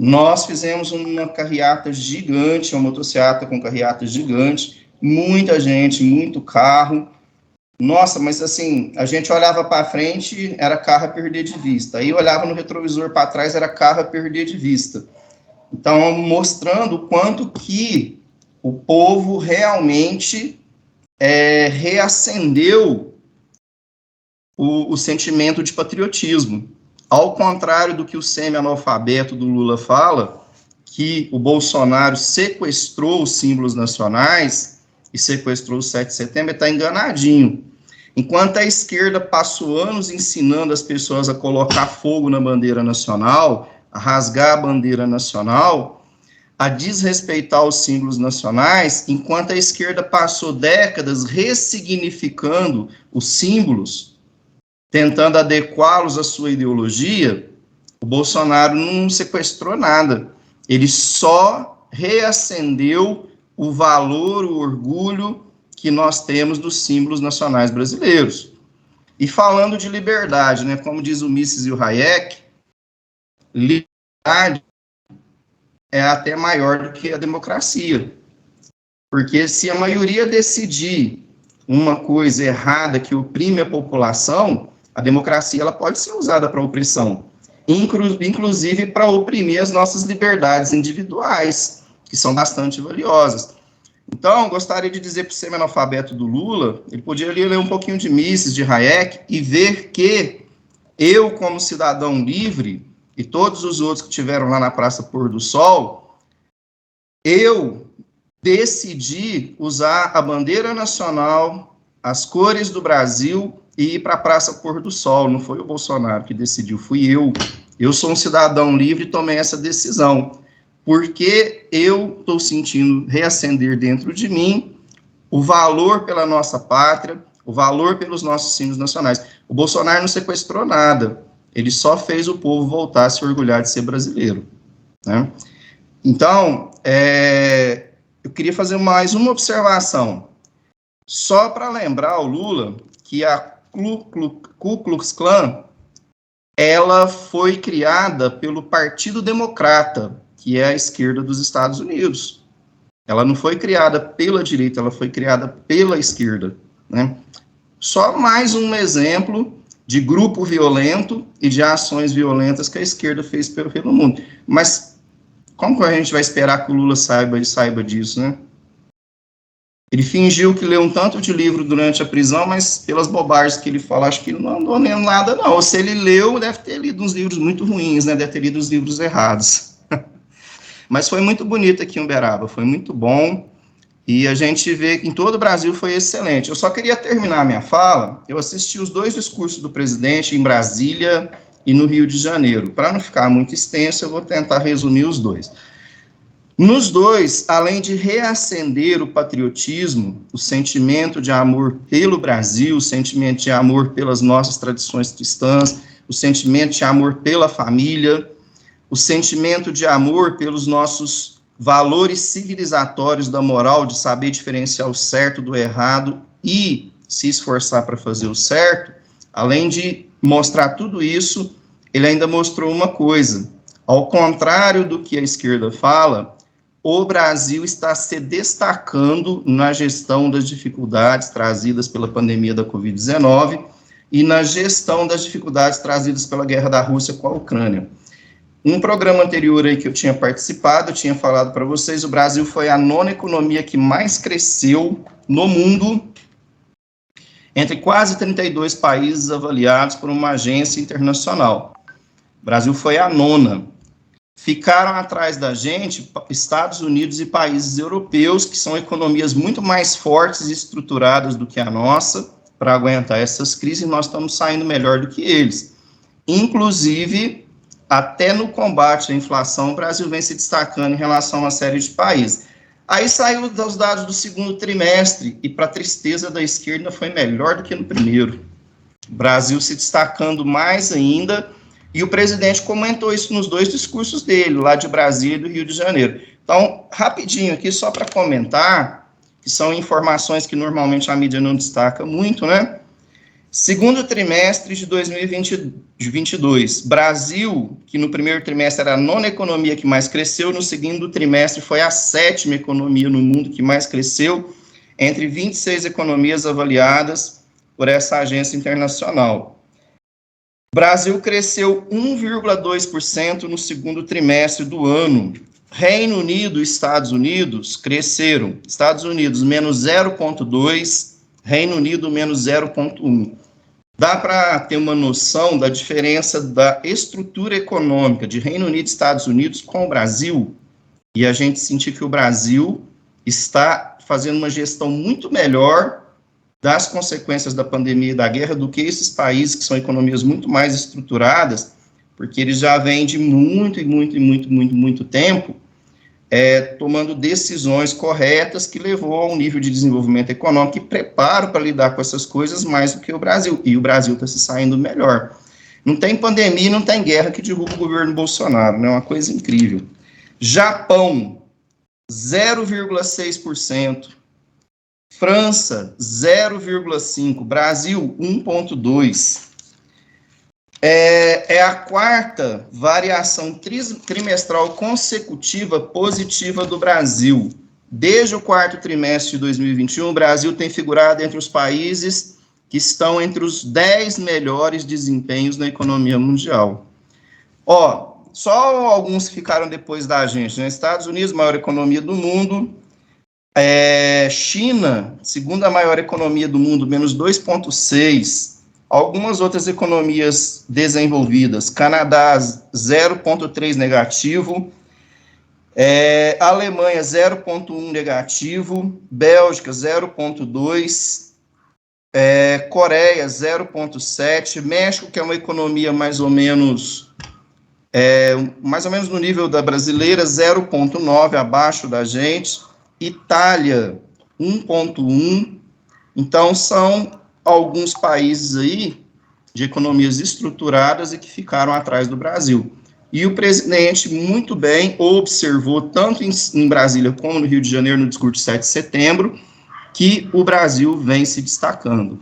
Nós fizemos uma carreata gigante, uma motociata com carreata gigante, muita gente, muito carro. Nossa, mas assim, a gente olhava para frente, era carro a perder de vista. Aí olhava no retrovisor para trás, era carro a perder de vista. Então, mostrando o quanto que o povo realmente reacendeu o sentimento de patriotismo. Ao contrário do que o semi-analfabeto do Lula fala, que o Bolsonaro sequestrou os símbolos nacionais e sequestrou o 7 de setembro, ele está enganadinho. Enquanto a esquerda passou anos ensinando as pessoas a colocar fogo na bandeira nacional, a rasgar a bandeira nacional, a desrespeitar os símbolos nacionais, enquanto a esquerda passou décadas ressignificando os símbolos, tentando adequá-los à sua ideologia, o Bolsonaro não sequestrou nada. Ele só reacendeu o valor, o orgulho que nós temos dos símbolos nacionais brasileiros. E falando de liberdade, né, como diz o Mises e o Hayek, liberdade é até maior do que a democracia. Porque se a maioria decidir uma coisa errada que oprime a população, a democracia ela pode ser usada para opressão, inclusive para oprimir as nossas liberdades individuais, que são bastante valiosas. Então, gostaria de dizer para o semi-analfabeto do Lula, ele podia ler um pouquinho de Mises, de Hayek, e ver que eu, como cidadão livre, e todos os outros que estiveram lá na Praça Pôr do Sol, eu decidi usar a bandeira nacional, as cores do Brasil e ir para a Praça Pôr do Sol. Não foi o Bolsonaro que decidiu, fui eu. Eu sou um cidadão livre e tomei essa decisão, porque eu estou sentindo reacender dentro de mim o valor pela nossa pátria, o valor pelos nossos símbolos nacionais. O Bolsonaro não sequestrou nada, ele só fez o povo voltar a se orgulhar de ser brasileiro, né? Então, eu queria fazer mais uma observação, só para lembrar o Lula que a Ku Klux Klan, ela foi criada pelo Partido Democrata, que é a esquerda dos Estados Unidos. Ela não foi criada pela direita, ela foi criada pela esquerda, né? Só mais um exemplo de grupo violento e de ações violentas que a esquerda fez pelo mundo. Mas como que a gente vai esperar que o Lula saiba disso, né? Ele fingiu que leu um tanto de livro durante a prisão, mas pelas bobagens que ele fala, acho que ele não andou lendo nada, não. Ou se ele leu, deve ter lido uns livros muito ruins, né? Deve ter lido os livros errados. Mas foi muito bonito aqui em Uberaba, foi muito bom. E a gente vê que em todo o Brasil foi excelente. Eu só queria terminar a minha fala, eu assisti os 2 discursos do presidente em Brasília e no Rio de Janeiro. Para não ficar muito extenso, eu vou tentar resumir os 2. Nos 2, além de reacender o patriotismo, o sentimento de amor pelo Brasil, o sentimento de amor pelas nossas tradições cristãs, o sentimento de amor pela família, o sentimento de amor pelos nossos valores civilizatórios da moral, de saber diferenciar o certo do errado e se esforçar para fazer o certo, além de mostrar tudo isso, ele ainda mostrou uma coisa: ao contrário do que a esquerda fala, o Brasil está se destacando na gestão das dificuldades trazidas pela pandemia da Covid-19 e na gestão das dificuldades trazidas pela guerra da Rússia com a Ucrânia. Um programa anterior aí que eu tinha participado, eu tinha falado para vocês, o Brasil foi a 9ª economia que mais cresceu no mundo, entre quase 32 países avaliados por uma agência internacional. O Brasil foi a 9ª. Ficaram atrás da gente Estados Unidos e países europeus, que são economias muito mais fortes e estruturadas do que a nossa, para aguentar essas crises, e nós estamos saindo melhor do que eles. Inclusive, até no combate à inflação, o Brasil vem se destacando em relação a uma série de países. Aí saiu os dados do 2º trimestre, e para tristeza da esquerda foi melhor do que no primeiro. O Brasil se destacando mais ainda, e o presidente comentou isso nos 2 discursos dele, lá de Brasília e do Rio de Janeiro. Então, rapidinho aqui, só para comentar, que são informações que normalmente a mídia não destaca muito, né? Segundo trimestre de 2022, Brasil, que no primeiro trimestre era a nona economia que mais cresceu, no segundo trimestre foi a sétima economia no mundo que mais cresceu, entre 26 economias avaliadas por essa agência internacional. Brasil cresceu 1,2% no segundo trimestre do ano. Reino Unido e Estados Unidos cresceram. Estados Unidos, menos 0,2%, Reino Unido, menos 0,1%. Dá para ter uma noção da diferença da estrutura econômica de Reino Unido e Estados Unidos com o Brasil, e a gente sentir que o Brasil está fazendo uma gestão muito melhor das consequências da pandemia e da guerra do que esses países que são economias muito mais estruturadas, porque eles já vêm de muito tempo tomando decisões corretas que levou a um nível de desenvolvimento econômico e preparo para lidar com essas coisas mais do que o Brasil. E o Brasil está se saindo melhor. Não tem pandemia, não tem guerra que derruba o governo Bolsonaro, né? É uma coisa incrível. Japão, 0,6%. França, 0,5%. Brasil, 1,2%. É a quarta variação trimestral consecutiva positiva do Brasil. Desde o quarto trimestre de 2021, o Brasil tem figurado entre os países que estão entre os 10 melhores desempenhos na economia mundial. Só alguns ficaram depois da gente, né? Estados Unidos, maior economia do mundo. China, segunda maior economia do mundo, menos 2,6%. Algumas outras economias desenvolvidas, Canadá 0,3 negativo, Alemanha 0,1 negativo, Bélgica 0,2, Coreia 0,7, México, que é uma economia mais ou menos no nível da brasileira, 0,9, abaixo da gente, Itália 1,1, então são alguns países aí de economias estruturadas e que ficaram atrás do Brasil. E o presidente muito bem observou, tanto em Brasília como no Rio de Janeiro, no discurso de 7 de setembro, que o Brasil vem se destacando.